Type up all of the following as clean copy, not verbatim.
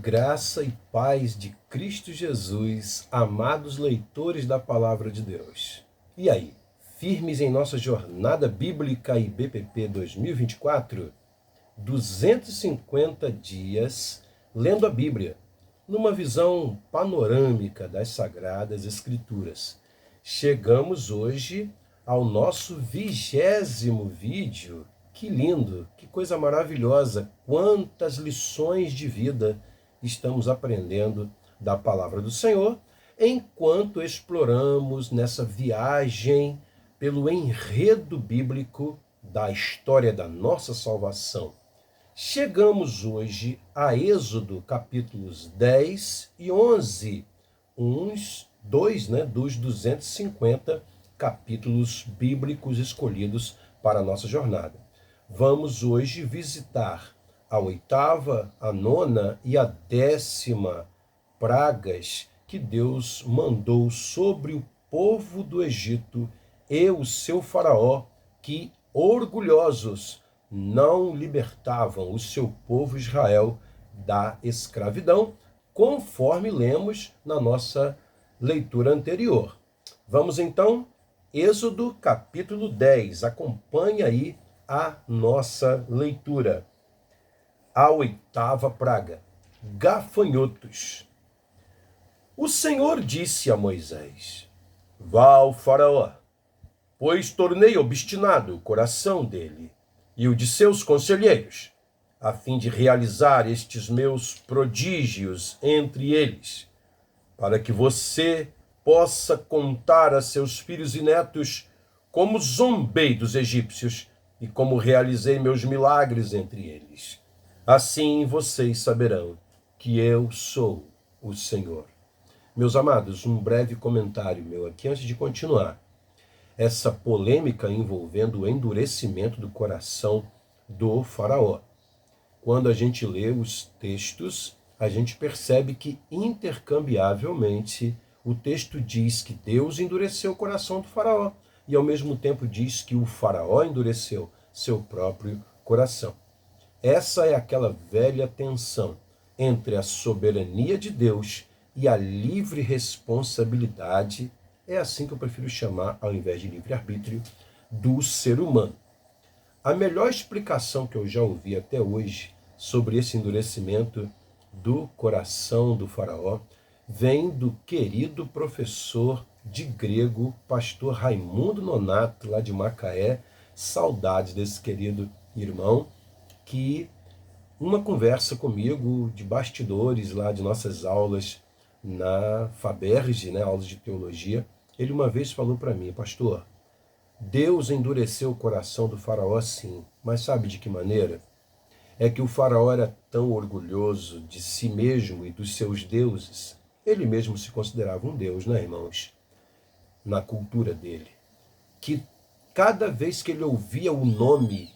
Graça e paz de Cristo Jesus, amados leitores da Palavra de Deus. E aí, firmes em nossa jornada bíblica IBPP 2024? 250 dias lendo a Bíblia, numa visão panorâmica das Sagradas Escrituras. Chegamos hoje ao nosso 20º vídeo. Que lindo, que coisa maravilhosa, quantas lições de vida estamos aprendendo da palavra do Senhor, enquanto exploramos nessa viagem pelo enredo bíblico da história da nossa salvação. Chegamos hoje a Êxodo, capítulos 10 e 11, dois dos 250 capítulos bíblicos escolhidos para a nossa jornada. Vamos hoje visitar a 8ª, a 9ª e a 10ª pragas que Deus mandou sobre o povo do Egito e o seu faraó, que, orgulhosos, não libertavam o seu povo Israel da escravidão, conforme lemos na nossa leitura anterior. Vamos então, Êxodo capítulo 10, acompanhe aí a nossa leitura. A 8ª praga, gafanhotos. O Senhor disse a Moisés: Vá ao faraó, pois tornei obstinado o coração dele e o de seus conselheiros, a fim de realizar estes meus prodígios entre eles, para que você possa contar a seus filhos e netos como zombei dos egípcios e como realizei meus milagres entre eles. Assim vocês saberão que eu sou o Senhor. Meus amados, um breve comentário meu aqui antes de continuar. Essa polêmica envolvendo o endurecimento do coração do faraó. Quando a gente lê os textos, a gente percebe que intercambiavelmente o texto diz que Deus endureceu o coração do faraó e ao mesmo tempo diz que o faraó endureceu seu próprio coração. Essa é aquela velha tensão entre a soberania de Deus e a livre responsabilidade, é assim que eu prefiro chamar, ao invés de livre-arbítrio, do ser humano. A melhor explicação que eu já ouvi até hoje sobre esse endurecimento do coração do faraó vem do querido professor de grego, pastor Raimundo Nonato, lá de Macaé. Saudades desse querido irmão, que uma conversa comigo de bastidores lá de nossas aulas na Faberge, aulas de teologia, ele uma vez falou para mim: pastor, Deus endureceu o coração do faraó sim, mas sabe de que maneira? É que o faraó era tão orgulhoso de si mesmo e dos seus deuses, ele mesmo se considerava um deus, irmãos? Na cultura dele, que cada vez que ele ouvia o nome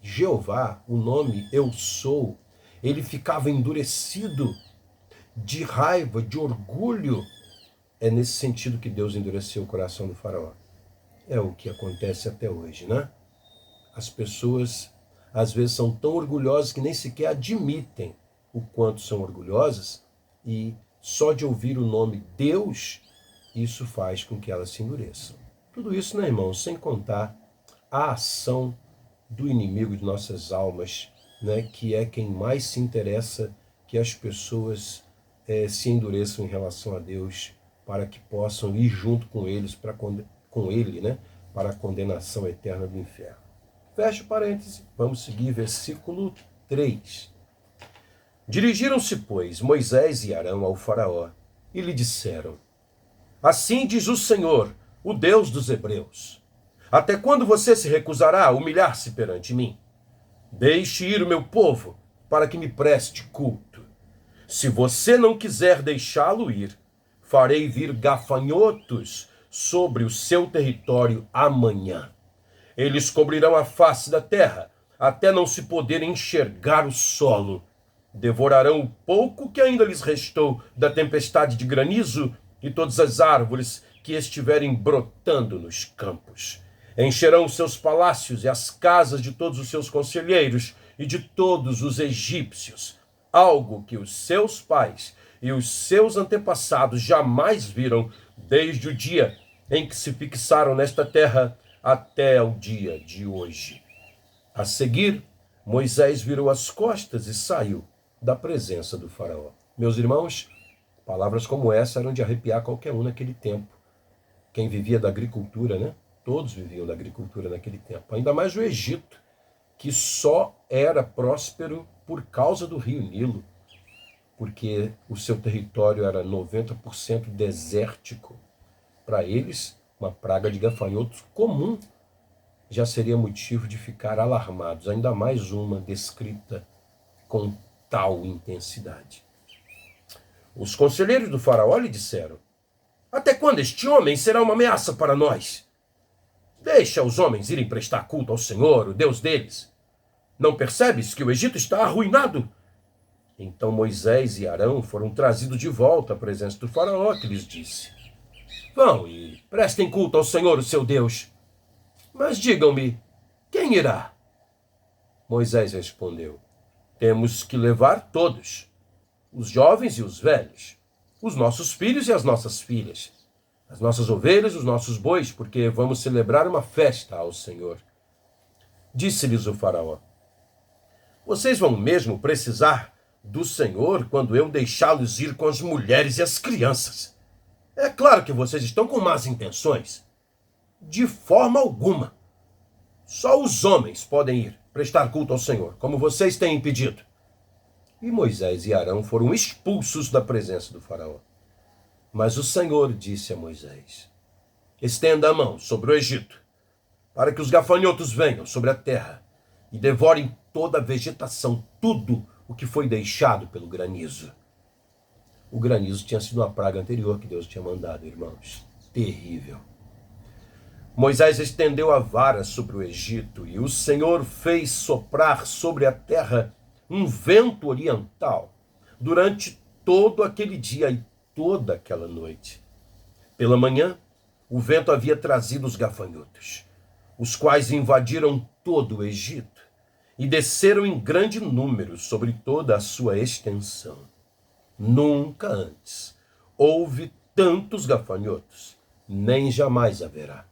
Jeová, o nome Eu Sou, ele ficava endurecido de raiva, de orgulho. É nesse sentido que Deus endureceu o coração do faraó. É o que acontece até hoje, As pessoas, às vezes, são tão orgulhosas que nem sequer admitem o quanto são orgulhosas, e só de ouvir o nome Deus, isso faz com que elas se endureçam. Tudo isso, irmãos, sem contar a ação do inimigo de nossas almas, que é quem mais se interessa que as pessoas se endureçam em relação a Deus, para que possam ir junto com eles, com ele, para a condenação eterna do inferno. Fecha o parêntese, vamos seguir versículo 3. Dirigiram-se, pois, Moisés e Arão ao faraó e lhe disseram: Assim diz o Senhor, o Deus dos hebreus: Até quando você se recusará a humilhar-se perante mim? Deixe ir o meu povo, para que me preste culto. Se você não quiser deixá-lo ir, farei vir gafanhotos sobre o seu território amanhã. Eles cobrirão a face da terra, até não se poder enxergar o solo. Devorarão o pouco que ainda lhes restou da tempestade de granizo e todas as árvores que estiverem brotando nos campos. Encherão os seus palácios e as casas de todos os seus conselheiros e de todos os egípcios. algo que os seus pais e os seus antepassados jamais viram desde o dia em que se fixaram nesta terra até o dia de hoje. A seguir, Moisés virou as costas e saiu da presença do faraó. Meus irmãos, palavras como essa eram de arrepiar qualquer um naquele tempo. Quem vivia da agricultura, né? Todos viviam da agricultura naquele tempo. Ainda mais o Egito, que só era próspero por causa do rio Nilo, porque o seu território era 90% desértico. Para eles, uma praga de gafanhotos comum já seria motivo de ficar alarmados, ainda mais uma descrita com tal intensidade. Os conselheiros do faraó lhe disseram: até quando este homem será uma ameaça para nós? Deixa os homens irem prestar culto ao Senhor, o Deus deles. Não percebes que o Egito está arruinado? Então Moisés e Arão foram trazidos de volta à presença do faraó, que lhes disse: vão e prestem culto ao Senhor, o seu Deus. Mas digam-me, quem irá? Moisés respondeu: temos que levar todos, os jovens e os velhos, os nossos filhos e as nossas filhas, as nossas ovelhas e os nossos bois, porque vamos celebrar uma festa ao Senhor. Disse-lhes o faraó: vocês vão mesmo precisar do Senhor quando eu deixá-los ir com as mulheres e as crianças? É claro que vocês estão com más intenções. De forma alguma. Só os homens podem ir prestar culto ao Senhor, como vocês têm impedido. E Moisés e Arão foram expulsos da presença do faraó. Mas o Senhor disse a Moisés: estenda a mão sobre o Egito, para que os gafanhotos venham sobre a terra e devorem toda a vegetação, tudo o que foi deixado pelo granizo. O granizo tinha sido uma praga anterior que Deus tinha mandado, irmãos. Terrível. Moisés estendeu a vara sobre o Egito e o Senhor fez soprar sobre a terra um vento oriental durante todo aquele dia e toda aquela noite. Pela manhã, o vento havia trazido os gafanhotos, os quais invadiram todo o Egito e desceram em grande número sobre toda a sua extensão. Nunca antes houve tantos gafanhotos, nem jamais haverá.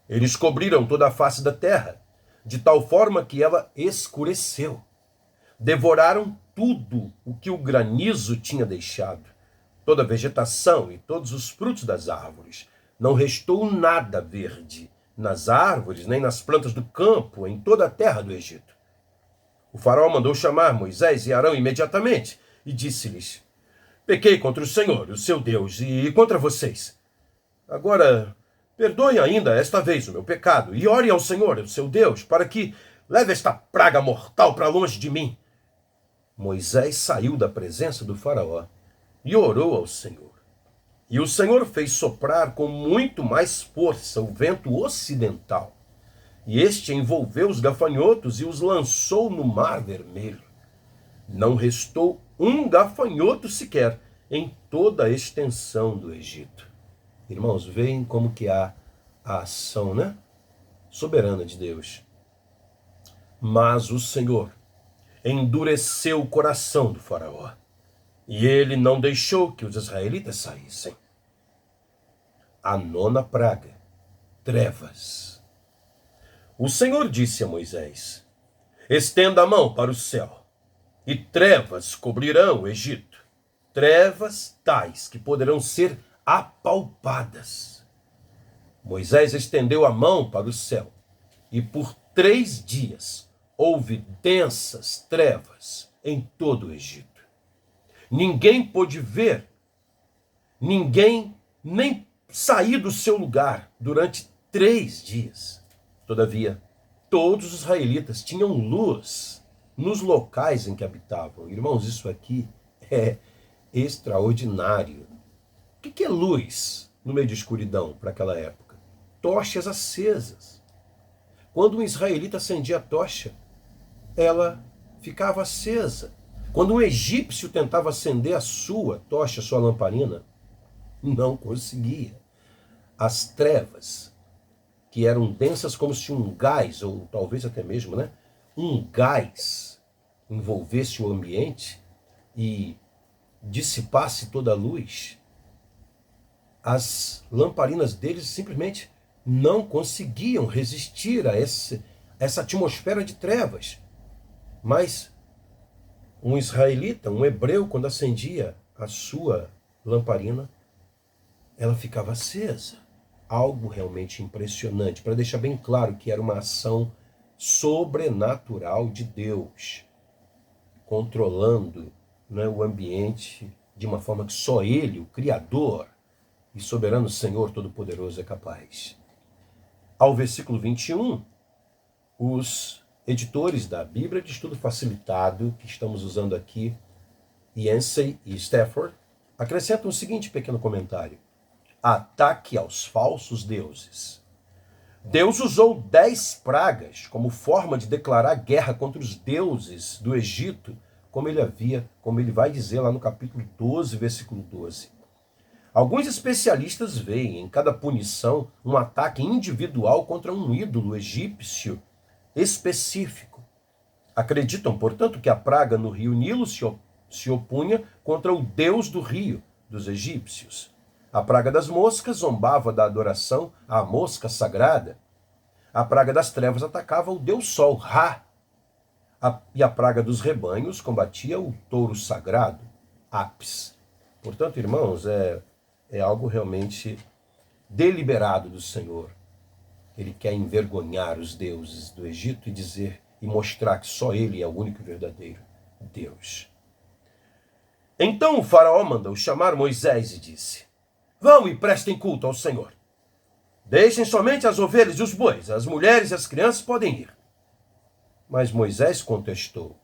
Eles cobriram toda a face da terra, de tal forma que ela escureceu. Devoraram tudo o que o granizo tinha deixado, toda a vegetação e todos os frutos das árvores. Não restou nada verde nas árvores, nem nas plantas do campo, em toda a terra do Egito. O faraó mandou chamar Moisés e Arão imediatamente e disse-lhes: pequei contra o Senhor, o seu Deus, e contra vocês. Agora, perdoem ainda esta vez o meu pecado e orem ao Senhor, o seu Deus, para que leve esta praga mortal para longe de mim. Moisés saiu da presença do faraó e orou ao Senhor. E o Senhor fez soprar com muito mais força o vento ocidental. E este envolveu os gafanhotos e os lançou no Mar Vermelho. Não restou um gafanhoto sequer em toda a extensão do Egito. Irmãos, veem como que há a ação, né? Soberana de Deus. Mas o Senhor endureceu o coração do faraó, e ele não deixou que os israelitas saíssem. A nona praga, trevas. O Senhor disse a Moisés: estenda a mão para o céu, e trevas cobrirão o Egito, trevas tais que poderão ser apalpadas. Moisés estendeu a mão para o céu, e por 3 dias houve densas trevas em todo o Egito. Ninguém pôde ver, ninguém nem sair do seu lugar durante 3 dias. Todavia, todos os israelitas tinham luz nos locais em que habitavam. Irmãos, isso aqui é extraordinário. O que é luz no meio de escuridão para aquela época? Tochas acesas. Quando um israelita acendia a tocha, ela ficava acesa. Quando um egípcio tentava acender a sua tocha, a sua lamparina, não conseguia. As trevas, que eram densas como se um gás, ou talvez até mesmo, né, um gás envolvesse o ambiente, e dissipasse toda a luz, as lamparinas deles simplesmente não conseguiam resistir a essa atmosfera de trevas. Mas um israelita, um hebreu, quando acendia a sua lamparina, ela ficava acesa. Algo realmente impressionante, para deixar bem claro que era uma ação sobrenatural de Deus, controlando, né, o ambiente de uma forma que só Ele, o Criador e soberano Senhor Todo-Poderoso, é capaz. Ao versículo 21, os editores da Bíblia de Estudo Facilitado, que estamos usando aqui, Yancey e Stafford, acrescentam o seguinte pequeno comentário: ataque aos falsos deuses. Deus usou 10 pragas como forma de declarar guerra contra os deuses do Egito, como ele vai dizer lá no capítulo 12, versículo 12. Alguns especialistas veem em cada punição um ataque individual contra um ídolo egípcio específico. Acreditam, portanto, que a praga no rio Nilo se opunha contra o deus do rio, dos egípcios. A praga das moscas zombava da adoração à mosca sagrada. A praga das trevas atacava o deus Sol, Ra. E a praga dos rebanhos combatia o touro sagrado, Apis. Portanto, irmãos, é algo realmente deliberado do Senhor. Ele quer envergonhar os deuses do Egito e mostrar que só ele é o único e verdadeiro Deus. Então o faraó mandou chamar Moisés e disse: vão e prestem culto ao Senhor. Deixem somente as ovelhas e os bois, as mulheres e as crianças podem ir. Mas Moisés contestou: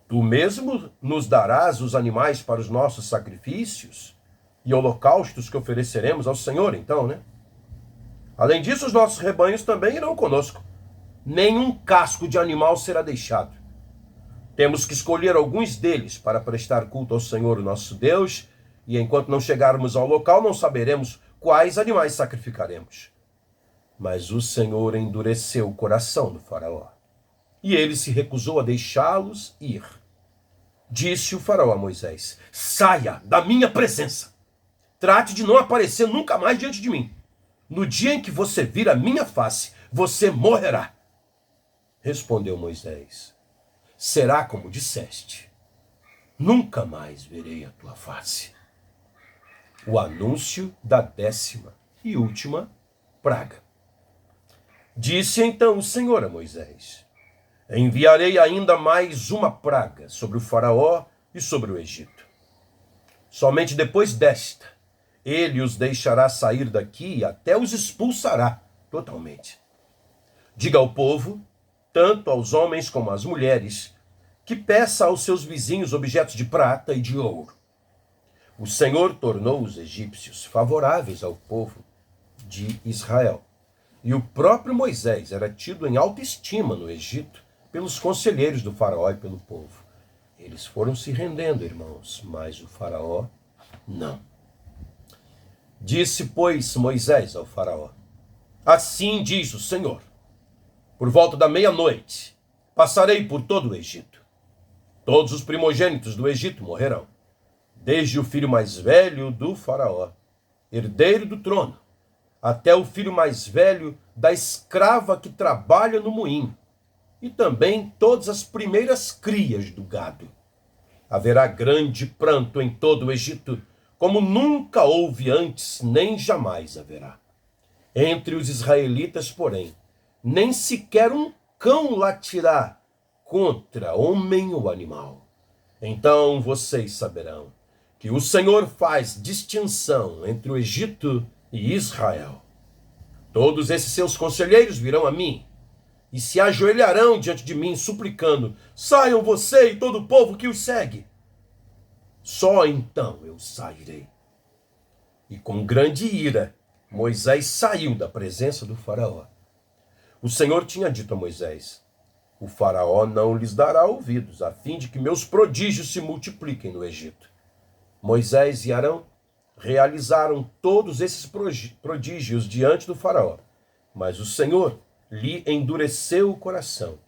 tu mesmo nos darás os animais para os nossos sacrifícios e holocaustos que ofereceremos ao Senhor, então, né? Além disso, os nossos rebanhos também irão conosco. Nenhum casco de animal será deixado. Temos que escolher alguns deles para prestar culto ao Senhor, o nosso Deus, e enquanto não chegarmos ao local, não saberemos quais animais sacrificaremos. Mas o Senhor endureceu o coração do faraó, e ele se recusou a deixá-los ir. Disse o faraó a Moisés: saia da minha presença. Trate de não aparecer nunca mais diante de mim. No dia em que você vir a minha face, você morrerá. Respondeu Moisés: será como disseste. Nunca mais verei a tua face. O anúncio da 10ª e última praga. Disse então o Senhor a Moisés: enviarei ainda mais uma praga sobre o faraó e sobre o Egito. Somente depois desta, ele os deixará sair daqui e até os expulsará totalmente. Diga ao povo, tanto aos homens como às mulheres, que peça aos seus vizinhos objetos de prata e de ouro. O Senhor tornou os egípcios favoráveis ao povo de Israel. E o próprio Moisés era tido em alta estima no Egito pelos conselheiros do faraó e pelo povo. Eles foram se rendendo, irmãos, mas o faraó não. Disse, pois, Moisés ao faraó: assim diz o Senhor, por volta da meia-noite passarei por todo o Egito. Todos os primogênitos do Egito morrerão, desde o filho mais velho do faraó, herdeiro do trono, até o filho mais velho da escrava que trabalha no moinho, e também todas as primeiras crias do gado. Haverá grande pranto em todo o Egito, como nunca houve antes, nem jamais haverá. Entre os israelitas, porém, nem sequer um cão latirá contra homem ou animal. Então vocês saberão que o Senhor faz distinção entre o Egito e Israel. Todos esses seus conselheiros virão a mim e se ajoelharão diante de mim, suplicando: saiam você e todo o povo que os segue. Só então eu sairei. E com grande ira, Moisés saiu da presença do faraó. O Senhor tinha dito a Moisés: o faraó não lhes dará ouvidos, a fim de que meus prodígios se multipliquem no Egito. Moisés e Arão realizaram todos esses prodígios diante do faraó, mas o Senhor lhe endureceu o coração,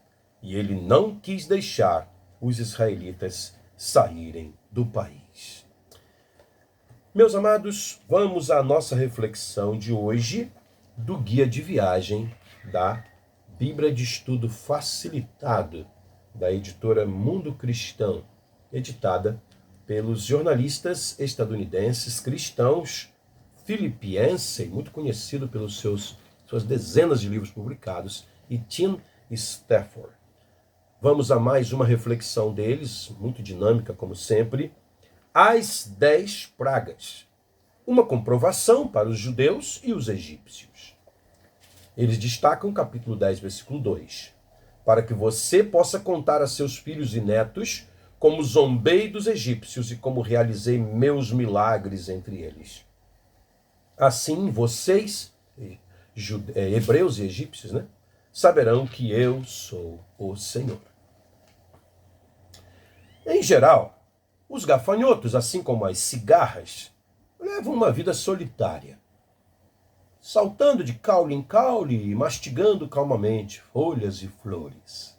e ele não quis deixar os israelitas saírem do país. Meus amados, vamos à nossa reflexão de hoje do guia de viagem da Bíblia de Estudo Facilitado, da editora Mundo Cristão, editada pelos jornalistas estadunidenses cristãos Philip Yancey, muito conhecido pelos suas dezenas de livros publicados, e Tim Stafford. Vamos a mais uma reflexão deles, muito dinâmica como sempre, as 10 pragas. Uma comprovação para os judeus e os egípcios. Eles destacam capítulo 10, versículo 2. Para que você possa contar a seus filhos e netos como zombei dos egípcios e como realizei meus milagres entre eles. Assim vocês, hebreus e egípcios, saberão que eu sou o Senhor. Em geral, os gafanhotos, assim como as cigarras, levam uma vida solitária, saltando de caule em caule e mastigando calmamente folhas e flores.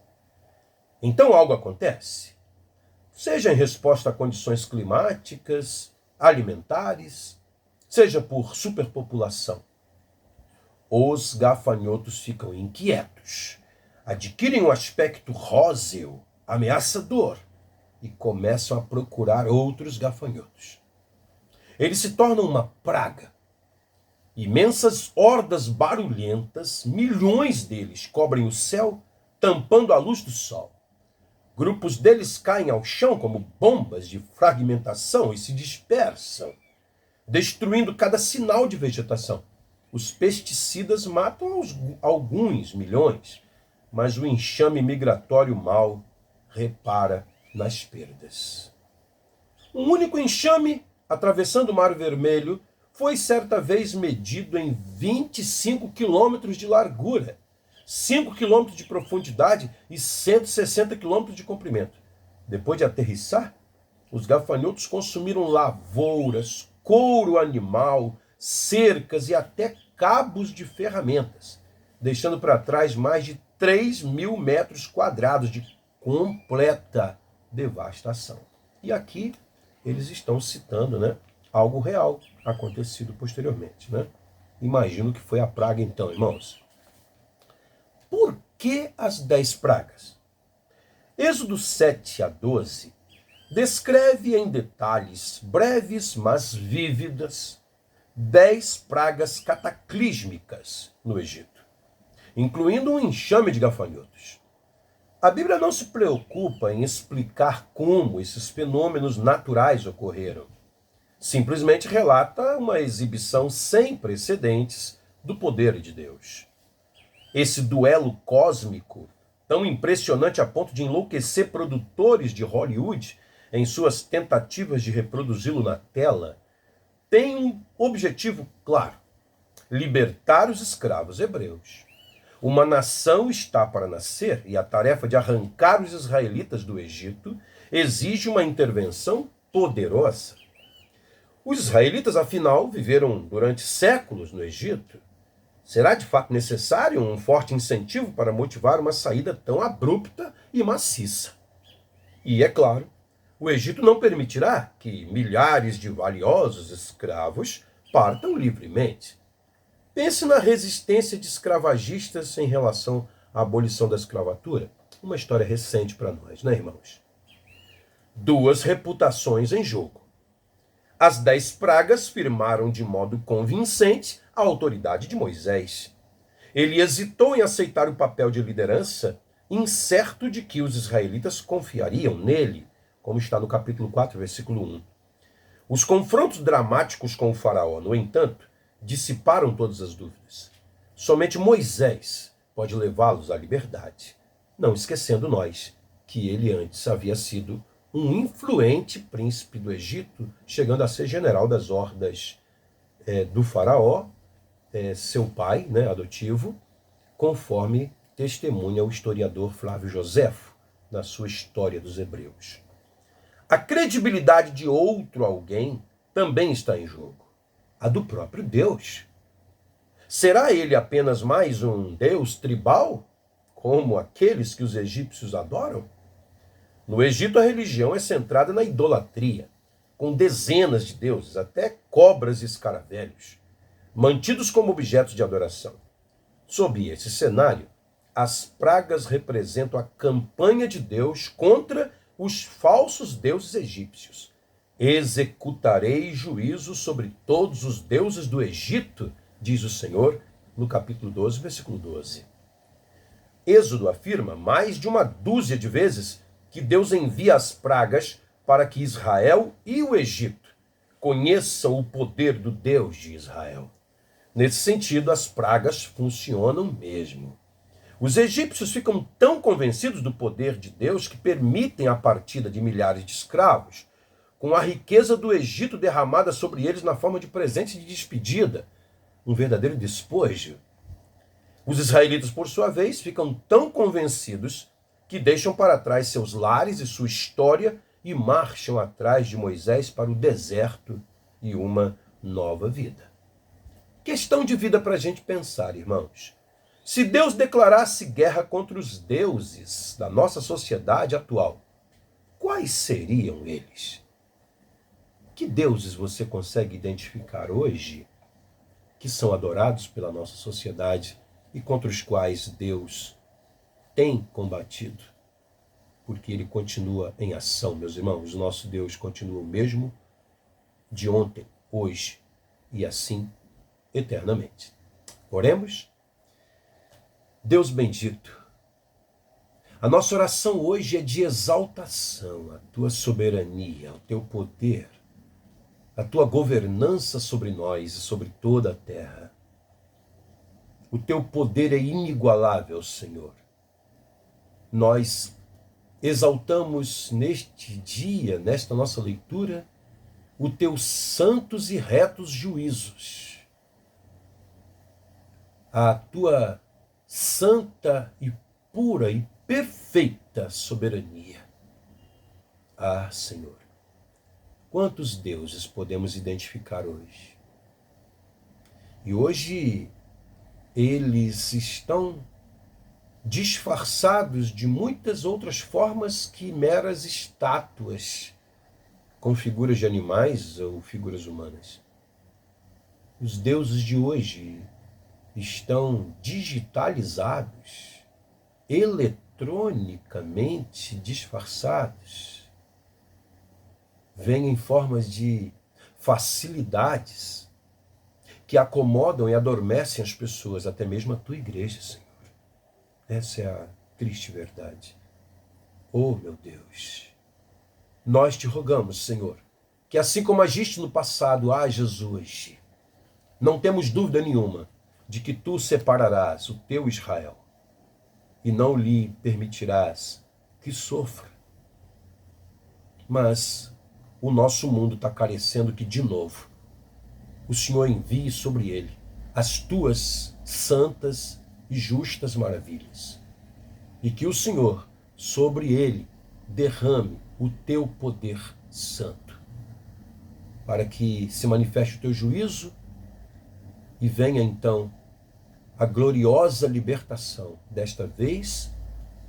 Então algo acontece, seja em resposta a condições climáticas, alimentares, seja por superpopulação. Os gafanhotos ficam inquietos, adquirem um aspecto róseo, ameaçador, e começam a procurar outros gafanhotos. Eles se tornam uma praga. Imensas hordas barulhentas, milhões deles cobrem o céu, tampando a luz do sol. Grupos deles caem ao chão como bombas de fragmentação e se dispersam, destruindo cada sinal de vegetação. Os pesticidas matam alguns milhões, mas o enxame migratório mau repara nas perdas. Um único enxame atravessando o Mar Vermelho foi certa vez medido em 25 quilômetros de largura, 5 quilômetros de profundidade e 160 quilômetros de comprimento. Depois de aterrissar, os gafanhotos consumiram lavouras, couro animal, cercas e até cabos de ferramentas, deixando para trás mais de 3.000 metros quadrados de completa devastação. E aqui eles estão citando, algo real acontecido posteriormente, Imagino que foi a praga então, irmãos. Por que as 10 pragas? Êxodo 7 a 12 descreve em detalhes breves, mas vívidas, 10 pragas cataclísmicas no Egito, incluindo um enxame de gafanhotos. A Bíblia não se preocupa em explicar como esses fenômenos naturais ocorreram. Simplesmente relata uma exibição sem precedentes do poder de Deus. Esse duelo cósmico, tão impressionante a ponto de enlouquecer produtores de Hollywood em suas tentativas de reproduzi-lo na tela, tem um objetivo claro: libertar os escravos hebreus. Uma nação está para nascer e a tarefa de arrancar os israelitas do Egito exige uma intervenção poderosa. Os israelitas, afinal, viveram durante séculos no Egito. Será de fato necessário um forte incentivo para motivar uma saída tão abrupta e maciça? E, é claro, o Egito não permitirá que milhares de valiosos escravos partam livremente. Pense na resistência de escravagistas em relação à abolição da escravatura. Uma história recente para nós, irmãos? 2 reputações em jogo. As 10 pragas firmaram de modo convincente a autoridade de Moisés. Ele hesitou em aceitar o papel de liderança, incerto de que os israelitas confiariam nele, como está no capítulo 4, versículo 1. Os confrontos dramáticos com o faraó, no entanto, dissiparam todas as dúvidas. Somente Moisés pode levá-los à liberdade, não esquecendo nós que ele antes havia sido um influente príncipe do Egito, chegando a ser general das hordas do faraó, seu pai, adotivo, conforme testemunha o historiador Flávio Joséfo na sua História dos Hebreus. A credibilidade de outro alguém também está em jogo, a do próprio Deus. Será ele apenas mais um deus tribal, como aqueles que os egípcios adoram? No Egito, a religião é centrada na idolatria, com dezenas de deuses, até cobras e escaravelhos, mantidos como objetos de adoração. Sob esse cenário, as pragas representam a campanha de Deus contra os falsos deuses egípcios. Executarei juízo sobre todos os deuses do Egito, diz o Senhor, no capítulo 12, versículo 12. Êxodo afirma mais de uma dúzia de vezes que Deus envia as pragas para que Israel e o Egito conheçam o poder do Deus de Israel. Nesse sentido, as pragas funcionam mesmo. Os egípcios ficam tão convencidos do poder de Deus que permitem a partida de milhares de escravos, com a riqueza do Egito derramada sobre eles na forma de presente de despedida, um verdadeiro despojo. Os israelitas, por sua vez, ficam tão convencidos que deixam para trás seus lares e sua história e marcham atrás de Moisés para o deserto e uma nova vida. Questão de vida para a gente pensar, irmãos. Se Deus declarasse guerra contra os deuses da nossa sociedade atual, quais seriam eles? Que deuses você consegue identificar hoje que são adorados pela nossa sociedade e contra os quais Deus tem combatido? Porque ele continua em ação, meus irmãos. O nosso Deus continua o mesmo de ontem, hoje e assim eternamente. Oremos? Deus bendito, a nossa oração hoje é de exaltação à tua soberania, ao teu poder, à tua governança sobre nós e sobre toda a terra. O teu poder é inigualável, Senhor. Nós exaltamos neste dia, nesta nossa leitura, os teus santos e retos juízos, a tua santa e pura e perfeita soberania. Ah, Senhor, quantos deuses podemos identificar hoje? E hoje eles estão disfarçados de muitas outras formas que meras estátuas com figuras de animais ou figuras humanas. Os deuses de hoje estão digitalizados, eletronicamente disfarçados. Vêm em formas de facilidades que acomodam e adormecem as pessoas, até mesmo a tua igreja, Senhor. Essa é a triste verdade. Oh, meu Deus, nós te rogamos, Senhor, que assim como agiste no passado, hajas hoje. Não temos dúvida nenhuma de que tu separarás o teu Israel e não lhe permitirás que sofra. Mas o nosso mundo está carecendo que, de novo, o Senhor envie sobre ele as tuas santas e justas maravilhas. E que o Senhor, sobre ele, derrame o teu poder santo, para que se manifeste o teu juízo e venha então a gloriosa libertação, desta vez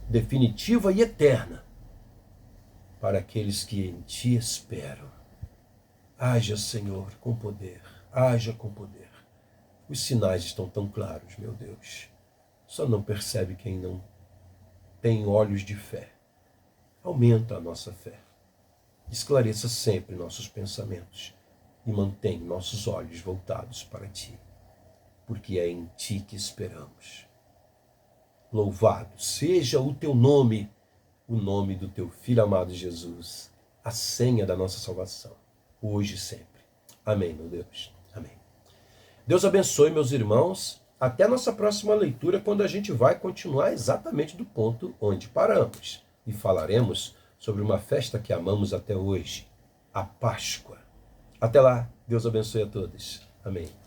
definitiva e eterna, para aqueles que em ti esperam. Haja, Senhor, com poder, haja com poder. Os sinais estão tão claros, meu Deus. Só não percebe quem não tem olhos de fé. Aumenta a nossa fé. Esclareça sempre nossos pensamentos e mantém nossos olhos voltados para ti, porque é em ti que esperamos. Louvado seja o teu nome, o nome do teu Filho amado Jesus, a senha da nossa salvação, hoje e sempre. Amém, meu Deus. Amém. Deus abençoe, meus irmãos. Até a nossa próxima leitura, quando a gente vai continuar exatamente do ponto onde paramos. E falaremos sobre uma festa que amamos até hoje, a Páscoa. Até lá, Deus abençoe a todos. Amém.